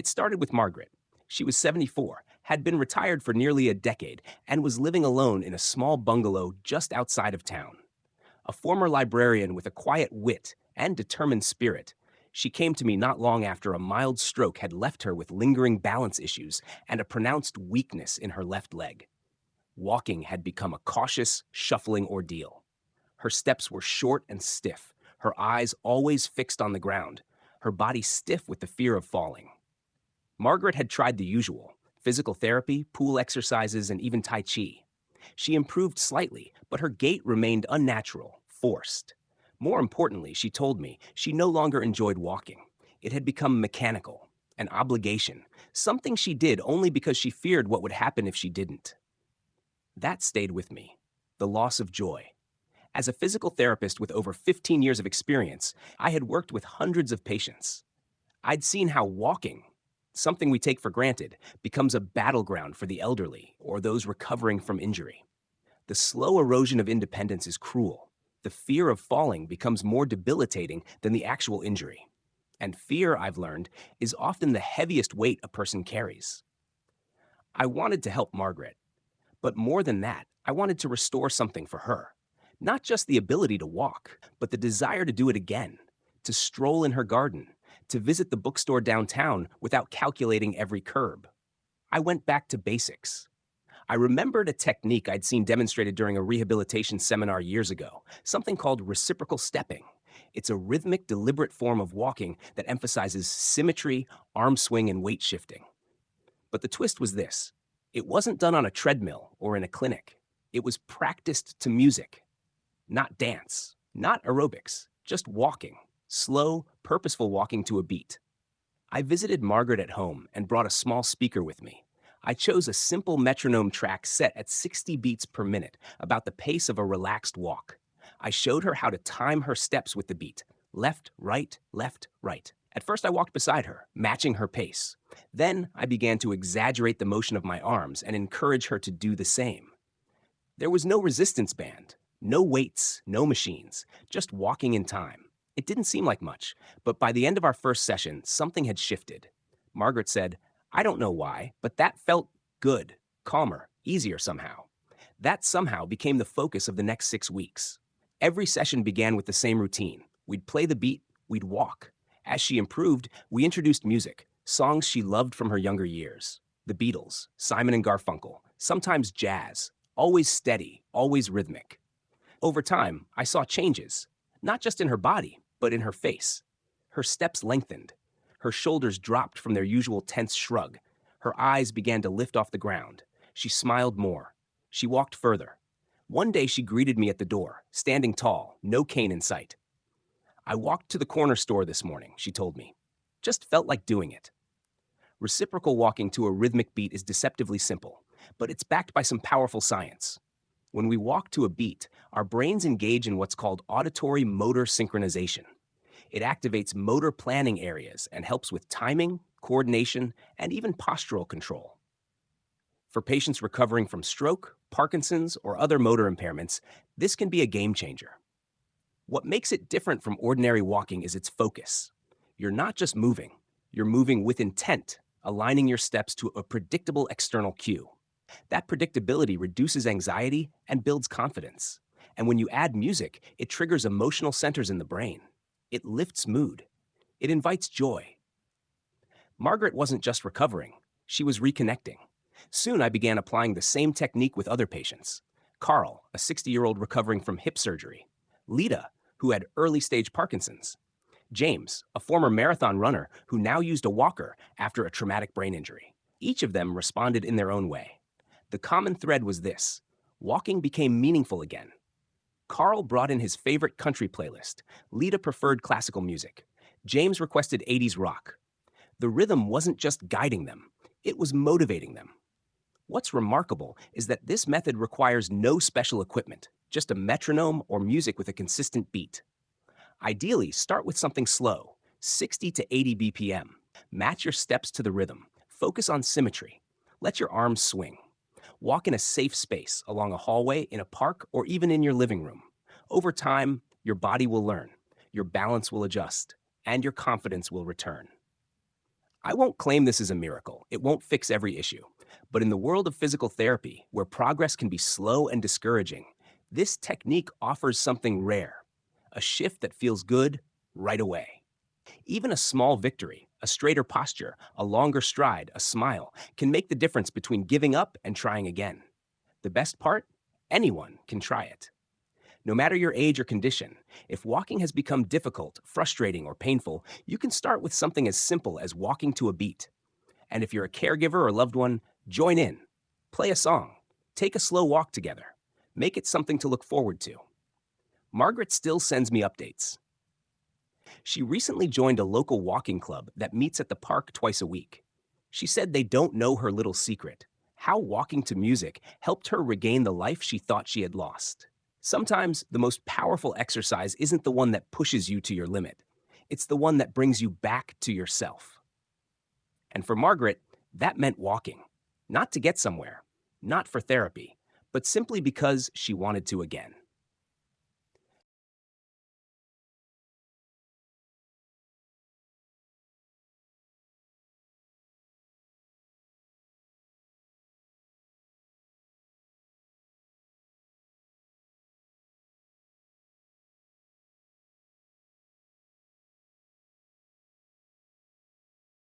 It started with Margaret. She was 74, had been retired for nearly a decade, and was living alone in a small bungalow just outside of town. A former librarian with a quiet wit and determined spirit, she came to me not long after a mild stroke had left her with lingering balance issues and a pronounced weakness in her left leg. Walking had become a cautious, shuffling ordeal. Her steps were short and stiff, her eyes always fixed on the ground, her body stiff with the fear of falling. Margaret had tried the usual: physical therapy, pool exercises, and even Tai Chi. She improved slightly, but her gait remained unnatural, forced. More importantly, she told me she no longer enjoyed walking. It had become mechanical, an obligation, something she did only because she feared what would happen if she didn't. That stayed with me: the loss of joy. As a physical therapist with over 15 years of experience, I had worked with hundreds of patients. I'd seen how walking, something we take for granted, becomes a battleground for the elderly or those recovering from injury. The slow erosion of independence is cruel. The fear of falling becomes more debilitating than the actual injury. And fear, I've learned, is often the heaviest weight a person carries. I wanted to help Margaret, but more than that, I wanted to restore something for her. Not just the ability to walk, but the desire to do it again, to stroll in her garden, to visit the bookstore downtown without calculating every curb. I went back to basics. I remembered a technique I'd seen demonstrated during a rehabilitation seminar years ago, something called reciprocal stepping. It's a rhythmic, deliberate form of walking that emphasizes symmetry, arm swing, and weight shifting. But the twist was this: it wasn't done on a treadmill or in a clinic. It was practiced to music. Not dance, not aerobics, just walking. Slow, purposeful walking to a beat. I visited Margaret at home and brought a small speaker with me. I chose a simple metronome track set at 60 beats per minute, about the pace of a relaxed walk. I showed her how to time her steps with the beat: left, right, left, right. At first, I walked beside her, matching her pace. Then, I began to exaggerate the motion of my arms and encourage her to do the same. There was no resistance band, no weights, no machines, just walking in time. It didn't seem like much, but by the end of our first session, something had shifted. Margaret said, "I don't know why, but that felt good, calmer, easier somehow." That somehow became the focus of the next 6 weeks. Every session began with the same routine. We'd play the beat, we'd walk. As she improved, we introduced music, songs she loved from her younger years. The Beatles, Simon and Garfunkel, sometimes jazz, always steady, always rhythmic. Over time, I saw changes, not just in her body, but in her face. Her steps lengthened. Her shoulders dropped from their usual tense shrug. Her eyes began to lift off the ground. She smiled more. She walked further. One day she greeted me at the door, standing tall, no cane in sight. "I walked to the corner store this morning," she told me. "Just felt like doing it." Reciprocal walking to a rhythmic beat is deceptively simple, but it's backed by some powerful science. When we walk to a beat, our brains engage in what's called auditory motor synchronization. It activates motor planning areas and helps with timing, coordination, and even postural control. For patients recovering from stroke, Parkinson's, or other motor impairments, this can be a game changer. What makes it different from ordinary walking is its focus. You're not just moving, you're moving with intent, aligning your steps to a predictable external cue. That predictability reduces anxiety and builds confidence. And when you add music, it triggers emotional centers in the brain. It lifts mood. It invites joy. Margaret wasn't just recovering, she was reconnecting. Soon I began applying the same technique with other patients. Carl, a 60-year-old recovering from hip surgery. Lita, who had early-stage Parkinson's. James, a former marathon runner who now used a walker after a traumatic brain injury. Each of them responded in their own way. The common thread was this: walking became meaningful again. Carl brought in his favorite country playlist. Lita preferred classical music. James requested 80s rock. The rhythm wasn't just guiding them, it was motivating them. What's remarkable is that this method requires no special equipment, just a metronome or music with a consistent beat. Ideally, start with something slow, 60 to 80 BPM. Match your steps to the rhythm. Focus on symmetry. Let your arms swing. Walk in a safe space, along a hallway, in a park, or even in your living room. Over time, your body will learn, your balance will adjust, and your confidence will return. I won't claim this is a miracle. It won't fix every issue. But in the world of physical therapy, where progress can be slow and discouraging, this technique offers something rare, a shift that feels good right away. Even a small victory, a straighter posture, a longer stride, a smile, can make the difference between giving up and trying again. The best part? Anyone can try it. No matter your age or condition, if walking has become difficult, frustrating, or painful, you can start with something as simple as walking to a beat. And if you're a caregiver or loved one, join in. Play a song. Take a slow walk together. Make it something to look forward to. Margaret still sends me updates. She recently joined a local walking club that meets at the park twice a week. She said they don't know her little secret, how walking to music helped her regain the life she thought she had lost. Sometimes the most powerful exercise isn't the one that pushes you to your limit. It's the one that brings you back to yourself. And for Margaret, that meant walking. Not to get somewhere, not for therapy, but simply because she wanted to again.